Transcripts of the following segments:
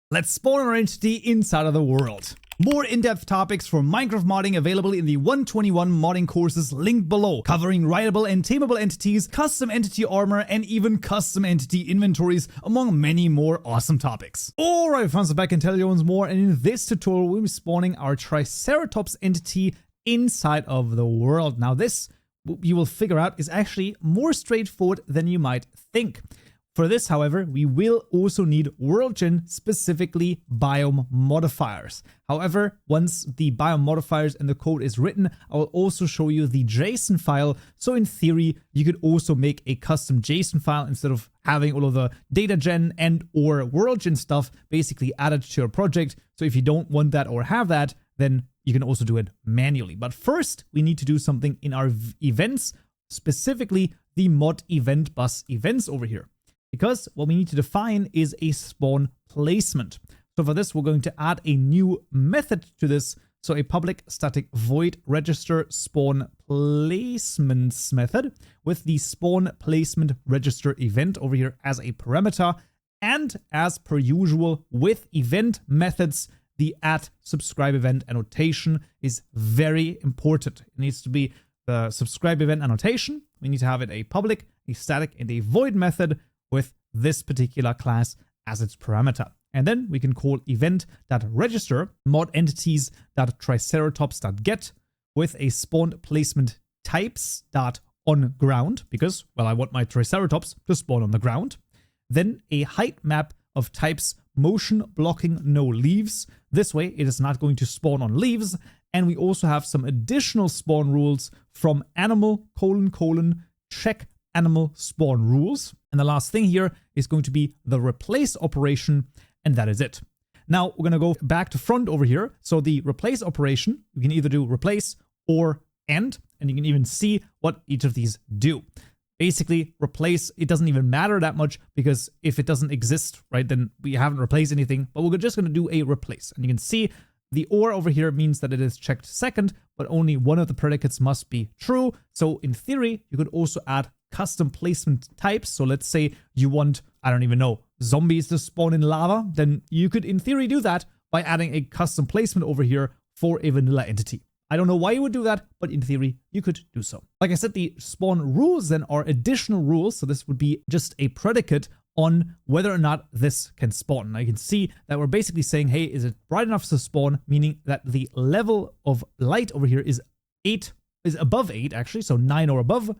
Let's spawn our entity inside of the world. More in-depth topics for Minecraft modding available in the 121 modding courses linked below, covering writable and tameable entities, custom entity armor, and even custom entity inventories, among many more awesome topics. Alright friends, I'm back and tell you once more, and in this tutorial we'll be spawning our Triceratops entity inside of the world. Now this, you will figure out, is actually more straightforward than you might think. For this, however, we will also need WorldGen, specifically Biome modifiers. However, once the Biome modifiers and the code is written, I will also show you the JSON file. So in theory, you could also make a custom JSON file instead of having all of the data gen and or WorldGen stuff basically added to your project. So if you don't want that or have that, then you can also do it manually. But first, we need to do something in our events, specifically the mod event bus events over here. Because what we need to define is a spawn placement. So for this, we're going to add a new method to this. So a public static void register spawn placements method with the spawn placement register event over here as a parameter. And as per usual with event methods, the @subscribe event annotation is very important. It needs to be the subscribe event annotation. We need to have it a public, a static, and a void method with this particular class as its parameter. And then we can call event.register mod entities.triceratops.get with a spawn placement types.onGround, because, well, I want my Triceratops to spawn on the ground. Then a height map of types motion blocking no leaves. This way it is not going to spawn on leaves. And we also have some additional spawn rules from animal : check animal spawn rules. And the last thing here is going to be the replace operation, and that is it. Now we're going to go back to front over here. So the replace operation, you can either do replace or end, and you can even see what each of these do. Basically, replace, it doesn't even matter that much because if it doesn't exist, right, then we haven't replaced anything, but we're just going to do a replace. And you can see the or over here means that it is checked second, but only one of the predicates must be true. So in theory, you could also add custom placement types. So let's say you want, I don't even know, zombies to spawn in lava, then you could in theory do that by adding a custom placement over here for a vanilla entity. I don't know why you would do that, but in theory, you could do so. Like I said, the spawn rules then are additional rules. So this would be just a predicate on whether or not this can spawn. Now you can see that we're basically saying, hey, is it bright enough to spawn? Meaning that the level of light over here is above 8 actually, so 9 or above.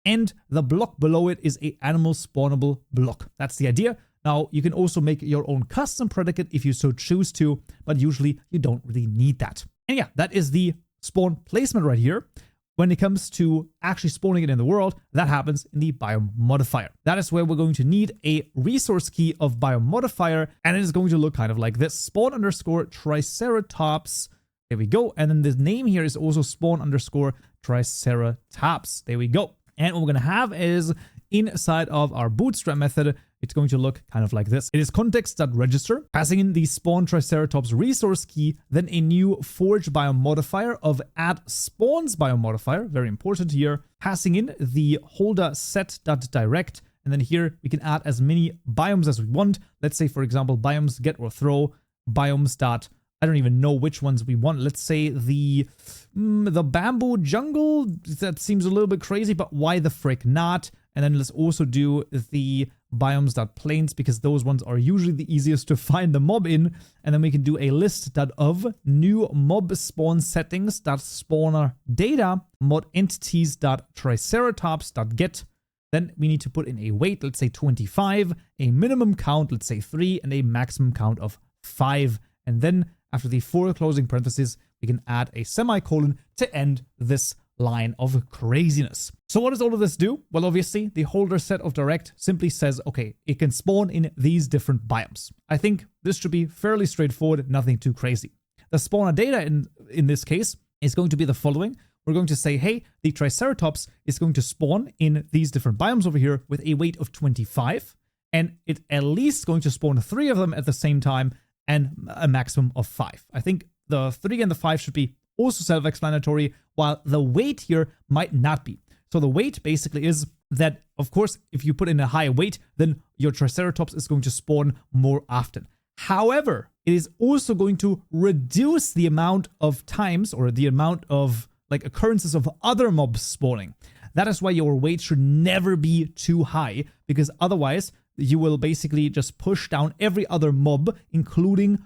And the block below it is a animal spawnable block. That's the idea. Now, you can also make your own custom predicate if you so choose to, but usually you don't really need that. And yeah, that is the spawn placement right here. When it comes to actually spawning it in the world, that happens in the Biome modifier. That is where we're going to need a resource key of Biome modifier, and it is going to look kind of like this: spawn_Triceratops. There we go. And then the name here is also spawn_Triceratops. There we go. And what we're going to have is inside of our bootstrap method, it's going to look kind of like this. It is context.register, passing in the spawn Triceratops resource key, then a new forge biome modifier of @spawns biome modifier, very important here, passing in the holder set.direct, and then here we can add as many biomes as we want. Let's say, for example, biomes get or throw, biomes dot, I don't even know which ones we want. Let's say the bamboo jungle. That seems a little bit crazy, but why the frick not? And then let's also do the biomes.plains, because those ones are usually the easiest to find the mob in. And then we can do a list.of new mob spawn settings.spawner data mod entities.triceratops.get. Then we need to put in a weight, let's say 25, a minimum count, let's say 3, and a maximum count of 5. And then after the 4 closing parentheses, we can add a semicolon to end this line of craziness. So what does all of this do? Well, obviously, the holder set of direct simply says, okay, it can spawn in these different biomes. I think this should be fairly straightforward, nothing too crazy. The spawner data in this case is going to be the following. We're going to say, hey, the Triceratops is going to spawn in these different biomes over here with a weight of 25, and it's at least going to spawn 3 of them at the same time, and a maximum of 5. I think the 3 and the 5 should be also self-explanatory, while the weight here might not be. So the weight basically is that, of course, if you put in a high weight, then your Triceratops is going to spawn more often. However, it is also going to reduce the amount of times or the amount of like occurrences of other mobs spawning. That is why your weight should never be too high, because otherwise you will basically just push down every other mob, including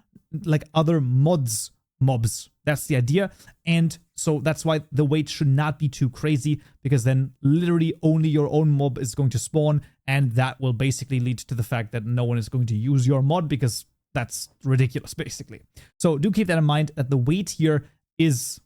like other mobs. That's the idea. And so that's why the weight should not be too crazy, because then literally only your own mob is going to spawn, and that will basically lead to the fact that no one is going to use your mod, because that's ridiculous basically. So do keep that in mind, that the weight here is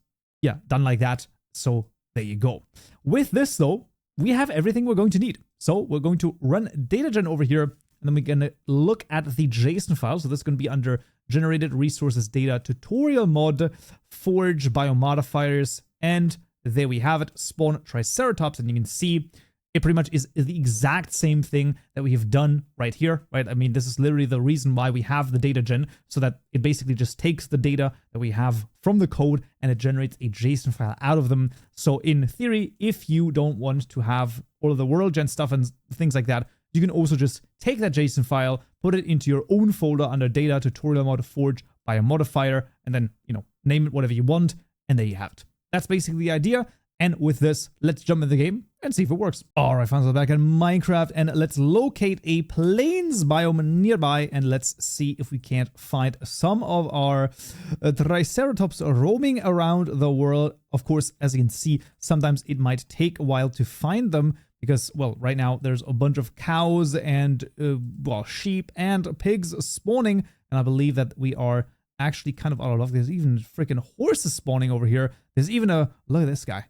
done like that. So there you go. With this though, we have everything we're going to need. So we're going to run data gen over here, and then we're going to look at the JSON file. So this is going to be under generated resources data tutorial mod forge biome modifiers, and there we have it, spawn triceratops. And you can see it pretty much is the exact same thing that we have done right here, right? I mean, this is literally the reason why we have the data gen, so that it basically just takes the data that we have from the code and it generates a JSON file out of them. So in theory, if you don't want to have all of the world gen stuff and things like that, you can also just take that JSON file, put it into your own folder under data tutorial mod forge biome modifier, and then, name it whatever you want, and there you have it. That's basically the idea. And with this, let's jump into the game and see if it works. All right, fans, we're back in Minecraft, and let's locate a plains biome nearby, and let's see if we can't find some of our triceratops roaming around the world. Of course, as you can see, sometimes it might take a while to find them, because, well, right now there's a bunch of cows and, sheep and pigs spawning, and I believe that we are actually kind of out of luck. There's even freaking horses spawning over here. There's even look at this guy.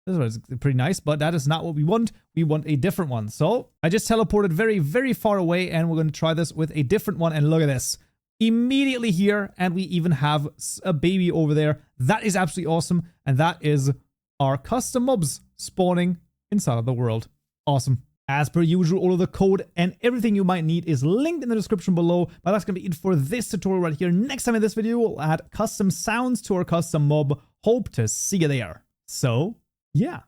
This was pretty nice, but that is not what we want. We want a different one. So I just teleported very, very far away, and we're going to try this with a different one. And look at this. Immediately here, and we even have a baby over there. That is absolutely awesome. And that is our custom mobs spawning inside of the world. Awesome. As per usual, all of the code and everything you might need is linked in the description below. But that's going to be it for this tutorial right here. Next time in this video, we'll add custom sounds to our custom mob. Hope to see you there. So, yeah.